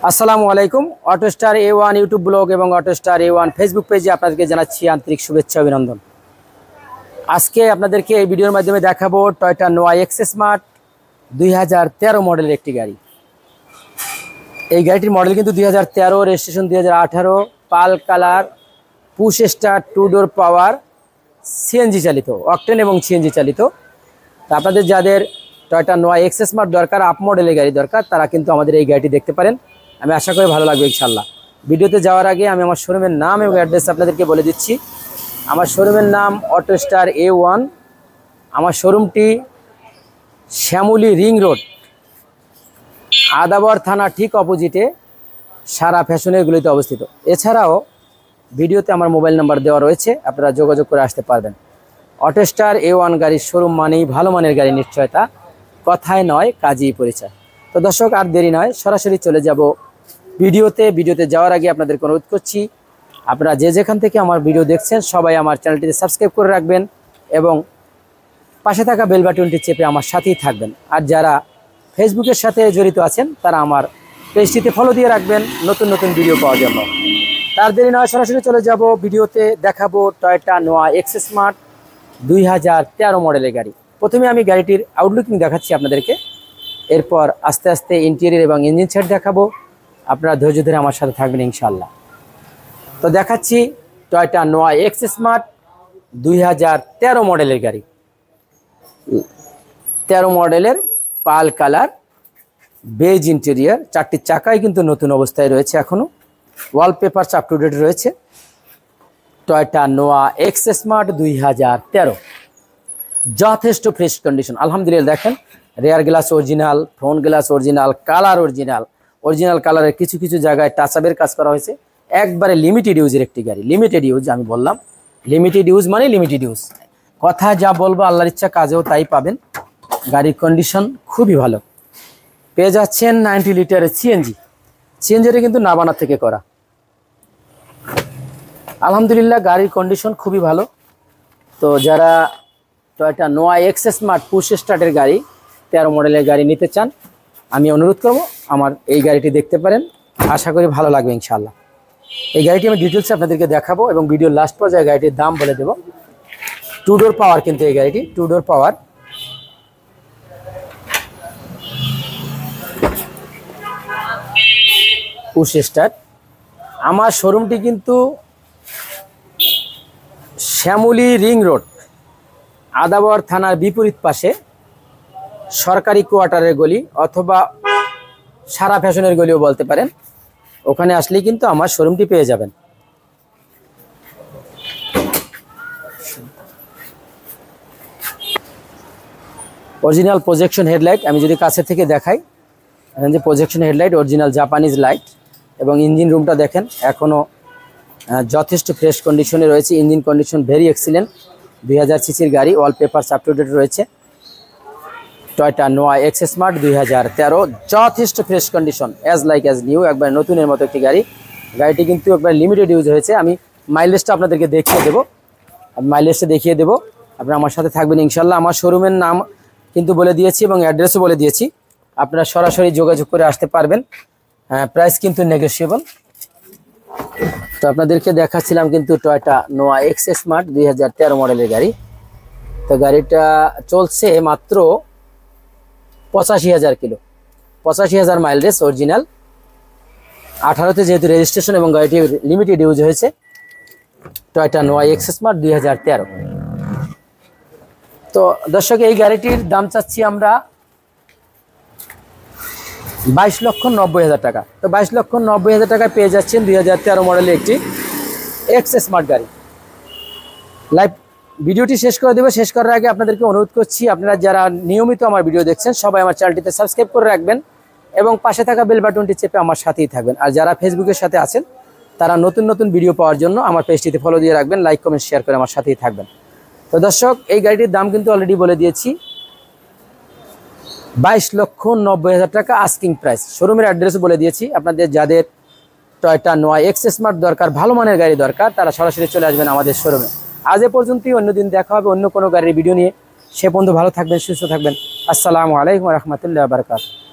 আসসালামু আলাইকুম। অটোস্টার A1 YouTube blog এবং অটোস্টার A1 ফেসবুক পেজে আপনাদেরকে জানাচ্ছি আন্তরিক শুভেচ্ছা অভিনন্দন। আজকে আপনাদেরকে এই ভিডিওর মাধ্যমে দেখাবো টয়োটা নোয়া এক্স স্মার্ট 2013 মডেলের একটি গাড়ি। এই গাড়িটির মডেল কিন্তু 2013, রেজিস্ট্রেশন 2018, পাল কালার, পুশ স্টার্ট, 2 ডোর পাওয়ার, সিএনজি চালিত, অকটেন এবং সিএনজি চালিত। তো আপনাদের যাদের টয়োটা নোয়া এক্স স্মার্ট দরকার, আপ মডেলের গাড়ি দরকার, তারা কিন্তু আমাদের এই গাড়িটি দেখতে পারেন। আমি আশা করি ভালো লাগবে ইনশাল্লাহ। ভিডিওতে যাওয়ার আগে আমি আমার শোরুমের নাম এবং অ্যাড্রেস আপনাদেরকে বলে দিচ্ছি। আমার শোরুমের নাম অটোস্টার A1। আমার শোরুমটি শ্যামলী রিং রোড, আদাবর থানা ঠিক অপোজিটে সারা ফ্যাশনের গুলিতে অবস্থিত। এছাড়াও ভিডিওতে আমার মোবাইল নাম্বার দেওয়া রয়েছে, আপনারা যোগাযোগ করে আসতে পারবেন। অটোস্টার A1 গাড়ির শোরুম মানেই ভালো মানের গাড়ি নিশ্চয়তা, কথায় নয় কাজেই পরিচয়। তো দর্শক, আর দেরি নয়, সরাসরি চলে যাব ভিডিওতে যাওয়ার আগে আপনাদেরকে অনুরোধ করছি, আপনারা যে যেখান থেকে আমার ভিডিও দেখছেন সবাই আমার চ্যানেলটিতে সাবস্ক্রাইব করে রাখবেন এবং পাশে থাকা বেল বাটনটি চেপে আমার সাথেই থাকবেন। আর যারা ফেসবুকের সাথে জড়িত আছেন তারা আমার পেজটিতে ফলো দিয়ে রাখবেন নতুন নতুন ভিডিও পাওয়ার জন্য। তার দেরি নয়, সরাসরি চলে যাব ভিডিওতে। দেখাবো টয়োটা নোয়া এক্স স্মার্ট 2013 মডেলের গাড়ি। প্রথমে আমি গাড়িটির আউটলুকিং দেখাচ্ছি আপনাদেরকে, এরপর আস্তে আস্তে ইন্টেরিয়র এবং ইঞ্জিন সাইড দেখাবো। আপনারা ধৈর্য ধরে আমার সাথে থাকবেন ইনশাল্লাহ। তো দেখাচ্ছি টয়োটা নোয়া এক্স স্মার্ট 2013 মডেলের গাড়ি। 13 মডেলের পাল কালার, বেজ ইন্টেরিয়র, 4টি চাকাই কিন্তু নতুন অবস্থায় রয়েছে, এখনও ওয়ালপেপার আপ টু ডেট রয়েছে। টয়োটা নোয়া এক্স স্মার্ট 2013 যথেষ্ট ফ্রেশ কন্ডিশন আলহামদুলিল্লাহ। দেখেন, rare glass original, front glass original, colour original কালারের কিছু কিছু জায়গায় টাচ আপের কাজ করা হয়েছে। একবারে লিমিটেড ইউজের একটি গাড়ি। লিমিটেড ইউজ, আমি বললাম লিমিটেড ইউজ মানে লিমিটেড ইউজ। কথা যা বলবো আল্লাহর ইচ্ছা কাজেও তাই পাবেন। গাড়ির কন্ডিশন খুবই ভালো। পেয়ে যাচ্ছেন 90 লিটারের সিএনজিটা কিন্তু নাবানা থেকে করা। আলহামদুলিল্লাহ গাড়ির কন্ডিশন খুবই ভালো। তো যারা টয়োটা নোয়া এক্স স্মার্ট পুশ স্টার্টের গাড়ি, 13 মডেলের গাড়ি নিতে চান, আমি অনুরোধ করব আমার এই গাড়িটি দেখতে পারেন। আশা করি ভালো লাগবে ইনশাআল্লাহ। এই গাড়িটি আমি ডিটেলসে আপনাদেরকে দেখাবো এবং ভিডিওর লাস্ট পর্যায়ে গাড়িটির দাম বলে দেব। 2 ডোর পাওয়ার কিন্তু এই গাড়িটি 2 ডোর পাওয়ার। Push start. আমার শোরুমটি কিন্তু শ্যামলী রিং রোড, আদাবর থানার বিপরীত পাশে সরকারি কোয়ার্টারের গলি অথবা সারা ফ্যাশনের গলিও বলতে পারেন। ওখানে আসলেই কিন্তু আমার শোরুমটি পেয়ে যাবেন। অরিজিনাল প্রজেকশন হেডলাইট আমি যদি কাছে থেকে দেখাই, যে projection headlight original Japanese light, এবং ইঞ্জিন রুমটা দেখেন এখনও যথেষ্ট ফ্রেশ কন্ডিশনে রয়েছে। Engine condition very excellent. 2000 সিসির গাড়ি, ওয়ালপেপার আপ টু ডেট রয়েছে। টয়োটা নোয়া এক্স স্মার্ট 2013 যথেষ্ট ফ্রেশ কন্ডিশন, অ্যাজ নিউ, একবার নতুনের মতো একটি গাড়ি। গাড়িটি কিন্তু একবার লিমিটেড ইউজ হয়েছে। আমি মাইলেজটা আপনাদেরকে দেখিয়ে দেবো, আপনারা আমার সাথে থাকবেন ইনশাল্লাহ। আমার শোরুমের নাম কিন্তু বলে দিয়েছি এবং অ্যাড্রেসও বলে দিয়েছি, আপনারা সরাসরি যোগাযোগ করে আসতে পারবেন। প্রাইস কিন্তু নেগোশিয়েবল। তো আপনাদেরকে দেখাচ্ছিলাম কিন্তু টয়োটা নোয়া এক্স স্মার্ট 2013 মডেলের গাড়ি। তো গাড়িটা চলছে মাত্র 85,000 কিলো, 85,000 মাইল রেস অরিজিনাল। 18তে যেহেতু রেজিস্ট্রেশন এবং গাড়িটি লিমিটেড ইউজ হয়েছে। টয়োটা নোয়া এক্স স্মার্ট 2013। তো দর্শক, এই গাড়িটির দাম চাচ্ছি আমরা 22,90,000 টাকা। তো 22,90,000 টাকায় পেয়ে যাচ্ছেন 2013 মডেলের একটি এক্স স্মার্ট গাড়ি। লাইভ ভিডিওটি শেষ করে দেবো। শেষ করার আগে আপনাদেরকে অনুরোধ করছি, আপনারা যারা নিয়মিত আমার ভিডিও দেখছেন সবাই আমার চ্যানেলটিতে সাবস্ক্রাইব করে রাখবেন এবং পাশে থাকা বেল বাটনটি চেপে আমার সাথেই থাকবেন। আর যারা ফেসবুকের সাথে আছেন তারা নতুন নতুন ভিডিও পাওয়ার জন্য আমার পেজটিতে ফলো দিয়ে রাখবেন, লাইক কমেন্ট শেয়ার করে আমার সাথেই থাকবেন। তো দর্শক, এই গাড়িটির দাম কিন্তু অলরেডি বলে দিয়েছি, 22,90,000 টাকা আস্কিং প্রাইস। শোরুমের অ্যাড্রেস বলে দিয়েছি। আপনাদের যাদের টয়োটা নোয়া এক্স স্মার্ট দরকার, ভালো মানের গাড়ি দরকার, তারা সরাসরি চলে আসবেন আমাদের শোরুমে। আজ এ পর্যন্তই, অন্যদিন দেখা হবে অন্য কোনো গাড়ির ভিডিও নিয়ে। সে পর্যন্ত ভালো থাকবেন, সুস্থ থাকবেন। আসসালামু আলাইকুম ওয়া রাহমাতুল্লাহি ওয়া বারাকাতুহু।